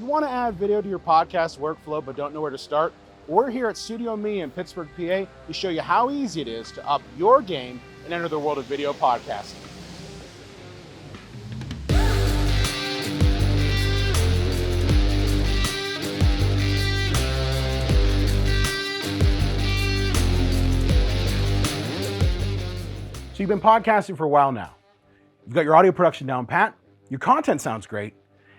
you want to add video to your podcast workflow but don't know where to start, we're here at StudioME in Pittsburgh, PA to show you how easy it is to up your game and enter the world of video podcasting. So you've been podcasting for a while now. You've got your audio production down pat, your content sounds great,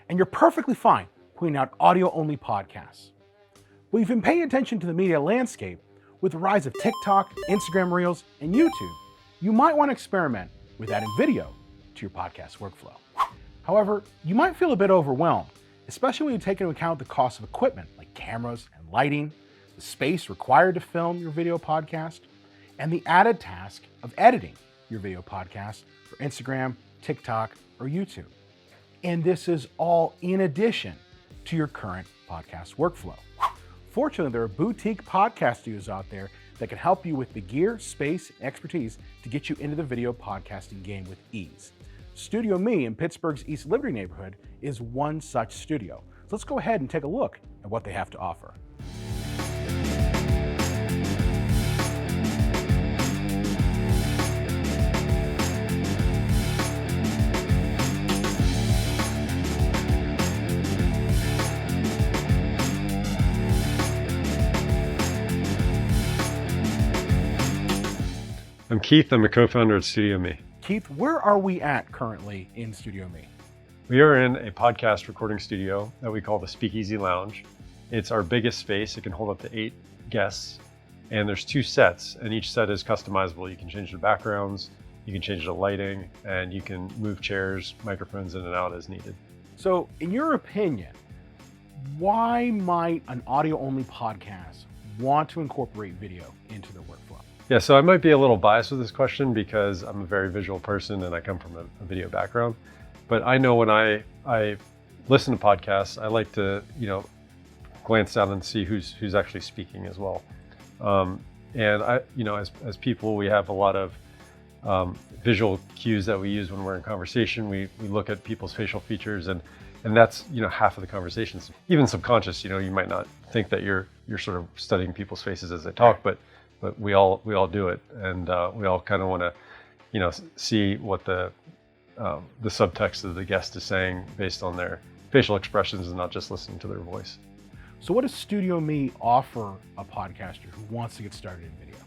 and you're perfectly fine putting out audio-only podcasts. Well, you've been paying attention to the media landscape with the rise of TikTok, Instagram Reels, and YouTube. You might want to experiment with adding video to your podcast workflow. However, you might feel a bit overwhelmed, especially when you take into account the cost of equipment like cameras and lighting, the space required to film your video podcast, and the added task of editing your video podcast for Instagram, TikTok, or YouTube. And this is all in addition to your current podcast workflow. Fortunately, there are boutique podcast studios out there that can help you with the gear, space, and expertise to get you into the video podcasting game with ease. StudioME in Pittsburgh's East Liberty neighborhood is one such studio. So let's go ahead and take a look at what they have to offer. I'm Keith. I'm a co-founder at StudioME. Keith, where are we at currently in StudioME? We are in a podcast recording studio that we call the Speakeasy Lounge. It's our biggest space. It can hold up to 8 guests, and there's 2 sets, and each set is customizable. You can change the backgrounds, you can change the lighting, and you can move chairs, microphones in and out as needed. So, in your opinion, why might an audio-only podcast want to incorporate video into their workflow? Yeah, so I might be a little biased with this question because I'm a very visual person and I come from a video background. But I know when I listen to podcasts, I like to, glance down and see who's actually speaking as well. And as people, we have a lot of visual cues that we use when we're in conversation. We look at people's facial features, and that's half of the conversations. Even subconscious, you might not think that you're sort of studying people's faces as they talk, but we all do it, and we all kind of want to, see what the subtext of the guest is saying based on their facial expressions and not just listening to their voice. So what does StudioME offer a podcaster who wants to get started in video?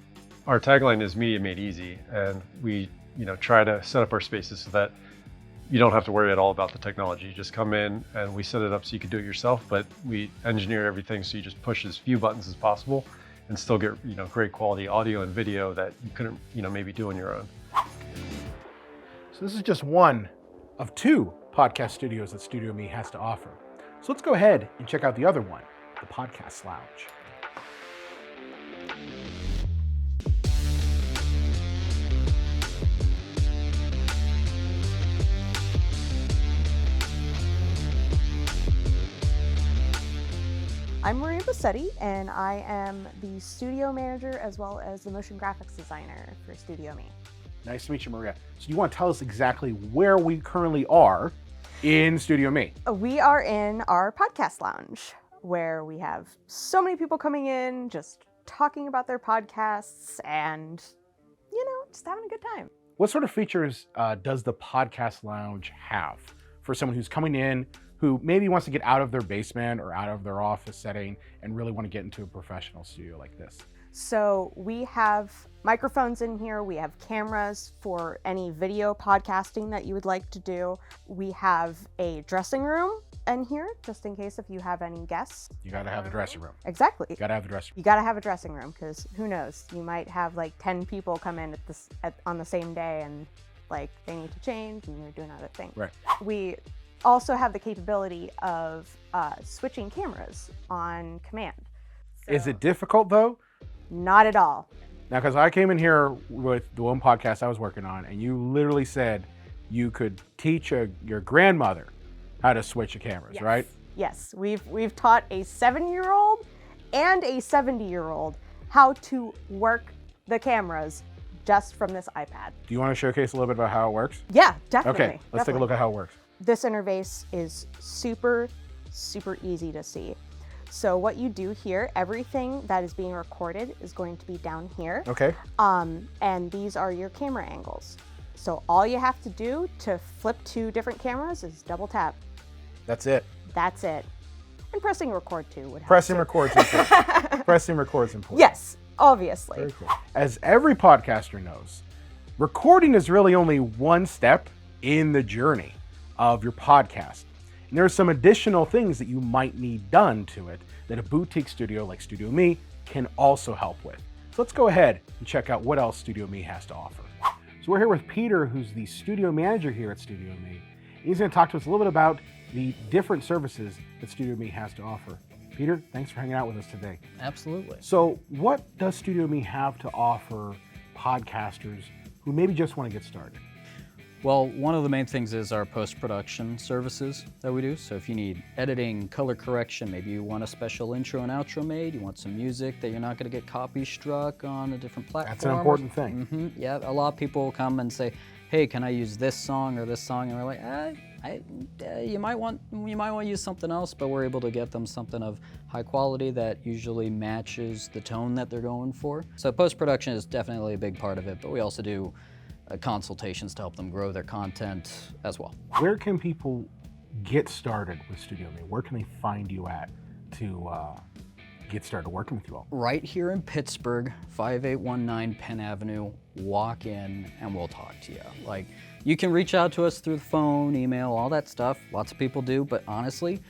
Our tagline is Media Made Easy, and we try to set up our spaces so that you don't have to worry at all about the technology. You just come in and we set it up so you can do it yourself, but we engineer everything so you just push as few buttons as possible and still get great quality audio and video that you couldn't maybe do on your own. So this is just one of 2 podcast studios that StudioME has to offer. So let's go ahead and check out the other one, the Podcast Lounge. I'm Bosetti, and I am the studio manager as well as the motion graphics designer for StudioME. Nice to meet you, Maria. So you want to tell us exactly where we currently are in StudioME? We are in our podcast lounge, where we have so many people coming in, just talking about their podcasts and, just having a good time. What sort of features does the podcast lounge have for someone who's coming in who maybe wants to get out of their basement or out of their office setting and really want to get into a professional studio like this? So we have microphones in here. We have cameras for any video podcasting that you would like to do. We have a dressing room in here, just in case if you have any guests. You got to have the dressing room. Exactly. You got to have the dressing room. You got to have a dressing room, because who knows? You might have like 10 people come in on the same day, and they need to change and you're doing other things. Right. We also have the capability of switching cameras on command. Is it difficult though? Not at all. Now, because I came in here with the one podcast I was working on, and you literally said you could teach your grandmother how to switch the cameras, Yes. right? Yes, we've taught a 7-year-old and a 70-year-old how to work the cameras just from this iPad. Do you want to showcase a little bit about how it works? Yeah, definitely. Okay, let's take a look at how it works. This interface is super super easy to see. So what you do here, everything that is being recorded is going to be down here. Okay. And these are your camera angles. So all you have to do to flip to different cameras is double tap. That's it. That's it. And pressing record too would help. Pressing record's important. Pressing record's important. Yes, obviously. Very cool. As every podcaster knows, recording is really only one step in the journey of your podcast. And there are some additional things that you might need done to it that a boutique studio like StudioME can also help with. So let's go ahead and check out what else StudioME has to offer. So we're here with Peter, who's the studio manager here at StudioME. He's going to talk to us a little bit about the different services that StudioME has to offer. Peter, thanks for hanging out with us today. Absolutely. So what does StudioME have to offer podcasters who maybe just want to get started? Well, one of the main things is our post-production services that we do. So if you need editing, color correction, maybe you want a special intro and outro made, you want some music that you're not going to get copy struck on a different platform. That's an important thing. Yeah, a lot of people come and say, hey, can I use this song or this song? And we're like, you might want to use something else, but we're able to get them something of high quality that usually matches the tone that they're going for. So post-production is definitely a big part of it, but we also do consultations to help them grow their content as well. Where can people get started with StudioME? Where can they find you at to get started working with you all? Right here in Pittsburgh, 5819 Penn Avenue. Walk in and we'll talk to you. Like, you can reach out to us through the phone, email, all that stuff. Lots of people do, but honestly,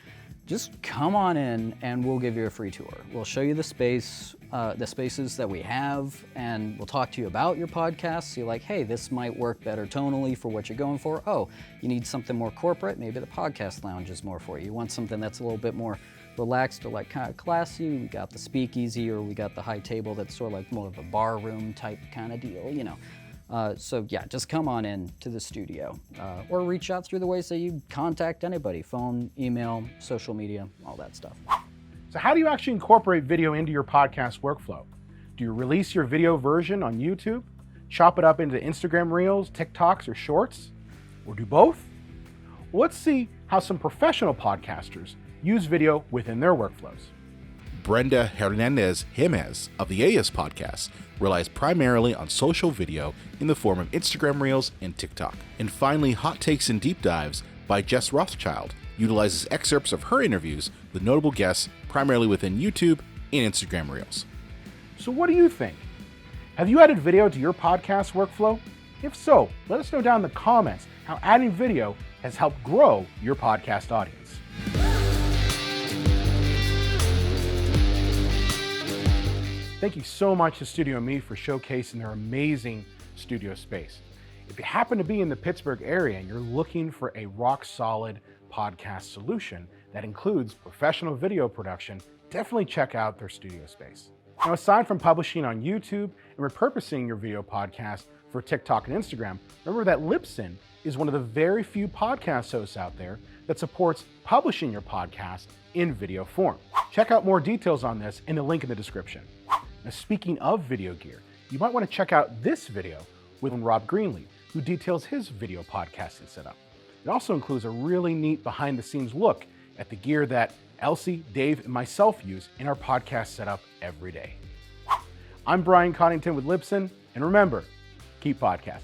just come on in and we'll give you a free tour. We'll show you the spaces that we have, and we'll talk to you about your podcast. So you're like, hey, this might work better tonally for what you're going for. Oh, you need something more corporate? Maybe the podcast lounge is more for you. You want something that's a little bit more relaxed or like kind of classy? We got the speakeasy, or we got the high table that's sort of like more of a bar room type kind of deal, you know. So yeah, just come on in to the studio or reach out through the ways that you contact anybody: phone, email, social media, all that stuff. So how do you actually incorporate video into your podcast workflow? Do you release your video version on YouTube, chop it up into Instagram Reels, TikToks, or Shorts, or do both? Well, let's see how some professional podcasters use video within their workflows. Brenda Hernandez Jimenez of the AS Podcast relies primarily on social video in the form of Instagram Reels and TikTok. And finally, Hot Takes and Deep Dives by Jess Rothschild utilizes excerpts of her interviews with notable guests primarily within YouTube and Instagram Reels. So what do you think? Have you added video to your podcast workflow? If so, let us know down in the comments how adding video has helped grow your podcast audience. Thank you so much to StudioME for showcasing their amazing studio space. If you happen to be in the Pittsburgh area and you're looking for a rock-solid podcast solution that includes professional video production, definitely check out their studio space. Now, aside from publishing on YouTube and repurposing your video podcast for TikTok and Instagram, remember that Libsyn is one of the very few podcast hosts out there that supports publishing your podcast in video form. Check out more details on this in the link in the description. Now, speaking of video gear, you might want to check out this video with Rob Greenlee, who details his video podcasting setup. It also includes a really neat behind-the-scenes look at the gear that Elsie, Dave, and myself use in our podcast setup every day. I'm Brian Coddington with Libsyn, and remember, keep podcasting.